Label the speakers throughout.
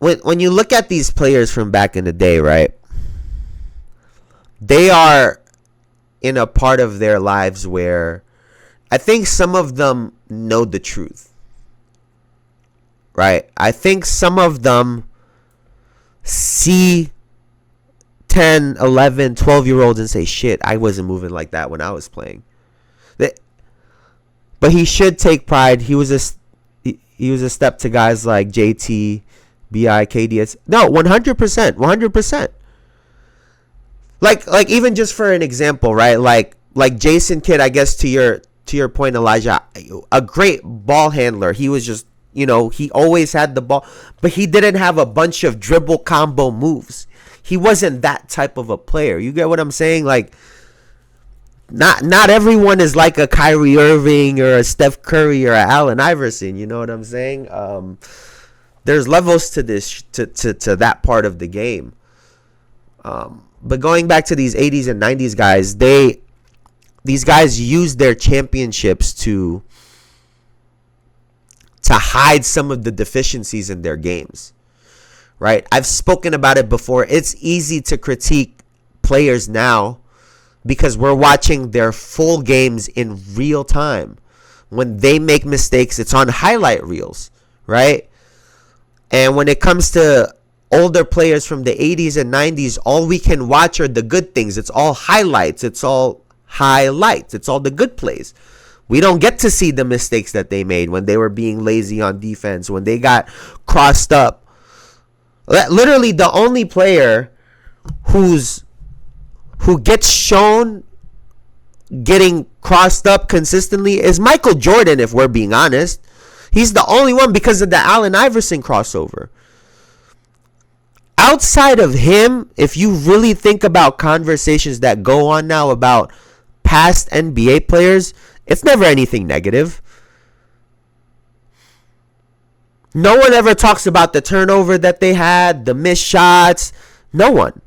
Speaker 1: when you look at these players from back in the day, right? They are in a part of their lives where I think some of them know the truth, right? I think some of them see 10, 11, 12-year-olds and say, shit, I wasn't moving like that when I was playing. But he should take pride. He was a step to guys like JT, BI, KDS. No, 100%, 100%. Like even just for an example, right? Like Jayson Kidd, I guess to your point, Elijah, a great ball handler. He was just, he always had the ball, but he didn't have a bunch of dribble combo moves. He wasn't that type of a player. You get what I'm saying? Like, not everyone is like a Kyrie Irving or a Steph Curry or a Allen Iverson. You know what I'm saying? There's levels to this, to that part of the game. But going back to these 80s and 90s guys, these guys used their championships to hide some of the deficiencies in their games, right? I've spoken about it before. It's easy to critique players now because we're watching their full games in real time. When they make mistakes, it's on highlight reels, right? And when it comes to older players from the 80s and 90s, all we can watch are the good things. It's all highlights. It's all highlights. It's all the good plays. We don't get to see the mistakes that they made when they were being lazy on defense, when they got crossed up. Literally, the only player who gets shown getting crossed up consistently is Michael Jordan, if we're being honest. He's the only one because of the Allen Iverson crossover. Outside of him, if you really think about conversations that go on now about past NBA players, it's never anything negative. No one ever talks about the turnover that they had, the missed shots. No one.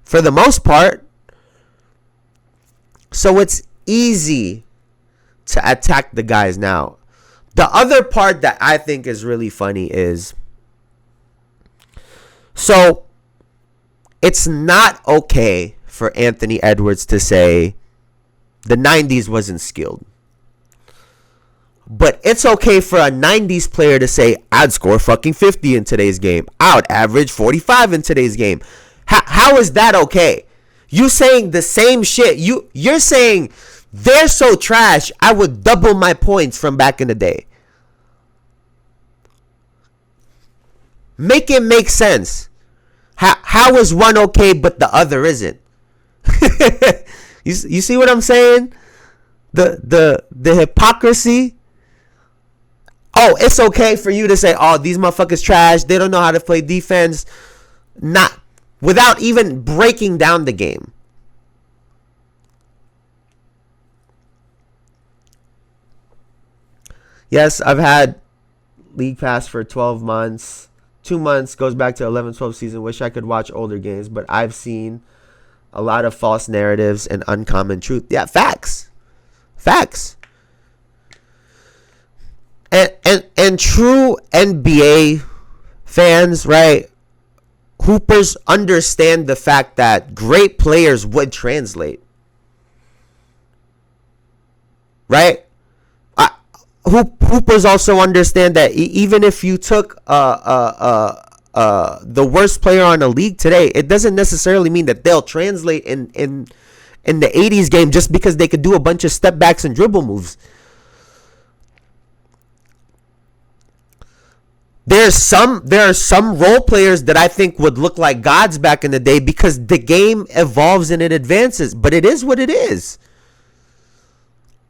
Speaker 1: For the most part. So it's easy to attack the guys now. The other part that I think is really funny is, so it's not okay for Anthony Edwards to say the 90s wasn't skilled. But it's okay for a 90s player to say, I'd score fucking 50 in today's game. I would average 45 in today's game. How is that okay? You saying the same shit. You're saying they're so trash, I would double my points from back in the day. Make it make sense. How is one okay but the other isn't? You see what I'm saying? The hypocrisy. Oh, it's okay for you to say, oh, these motherfuckers trash. They don't know how to play defense. Not without even breaking down the game. Yes, I've had League Pass for 12 months. 2 months goes back to 11-12 season. Wish I could watch older games, but I've seen a lot of false narratives and uncommon truth. Yeah, facts. And true NBA fans, right? Hoopers understand the fact that great players would translate. Right? Hoopers also understand that even if you took the worst player on the league today, it doesn't necessarily mean that they'll translate in the 80s game just because they could do a bunch of step backs and dribble moves. There are some role players that I think would look like gods back in the day because the game evolves and it advances, but it is what it is.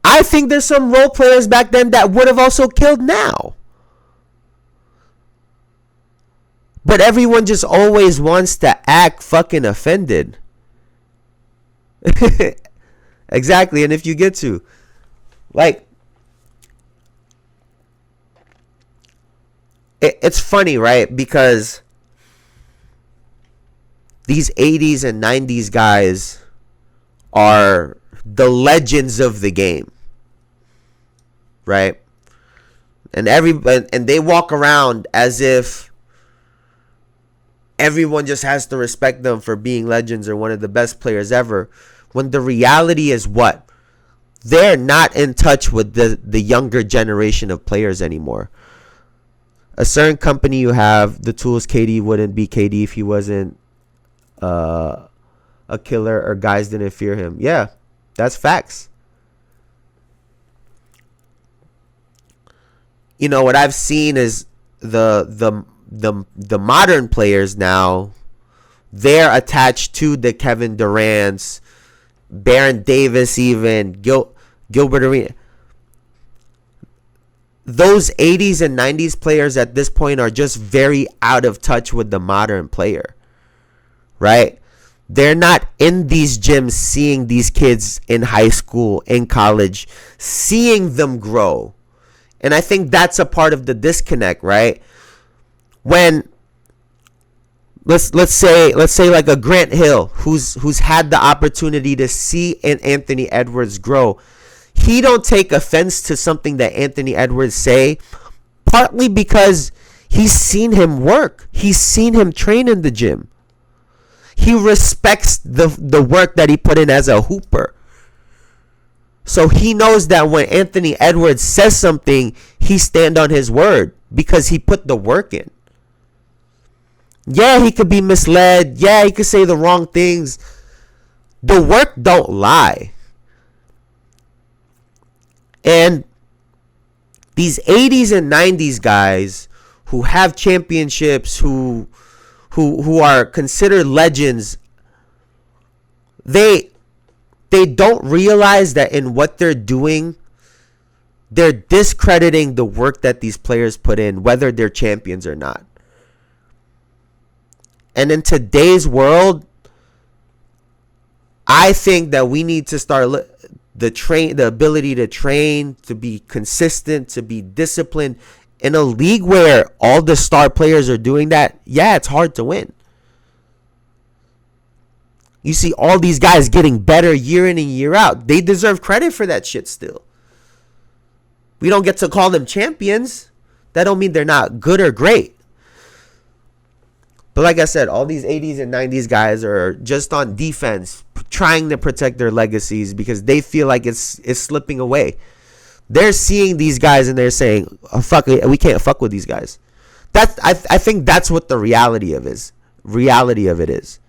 Speaker 1: I think there's some role players back then that would have also killed now. But everyone just always wants to act fucking offended. Exactly. And if you get to, like, it's funny, right? Because these 80s and 90s guys are the legends of the game, right? And they walk around as if everyone just has to respect them for being legends or one of the best players ever. When the reality is what? They're not in touch with the younger generation of players anymore. A certain company you have, the tools, KD wouldn't be KD if he wasn't a killer or guys didn't fear him. Yeah, that's facts. You know, what I've seen is the modern players now, they're attached to the Kevin Durant's, Baron Davis, even Gilbert Arenas. Those 80s and 90s players at this point are just very out of touch with the modern player, right? They're not in these gyms seeing these kids in high school, in college, seeing them grow. And I think that's a part of the disconnect, right? When let's say like a Grant Hill who's had the opportunity to see an Anthony Edwards grow. He don't take offense to something that Anthony Edwards say, partly because he's seen him work. He's seen him train in the gym. He respects the work that he put in as a hooper. So he knows that when Anthony Edwards says something, he stand on his word because he put the work in. Yeah, he could be misled. Yeah, he could say the wrong things. The work don't lie. And these 80s and 90s guys who have championships, who are considered legends, they don't realize that in what they're doing, they're discrediting the work that these players put in, whether they're champions or not. And in today's world, I think that we need to start the ability to train, to be consistent, to be disciplined. In a league where all the star players are doing that, yeah, it's hard to win. You see all these guys getting better year in and year out. They deserve credit for that shit still. We don't get to call them champions. That don't mean they're not good or great. But like I said, all these 80s and 90s guys are just on defense, trying to protect their legacies because they feel like it's slipping away. They're seeing these guys and they're saying, oh, fuck it, we can't fuck with these guys. I think that's what the reality of it is.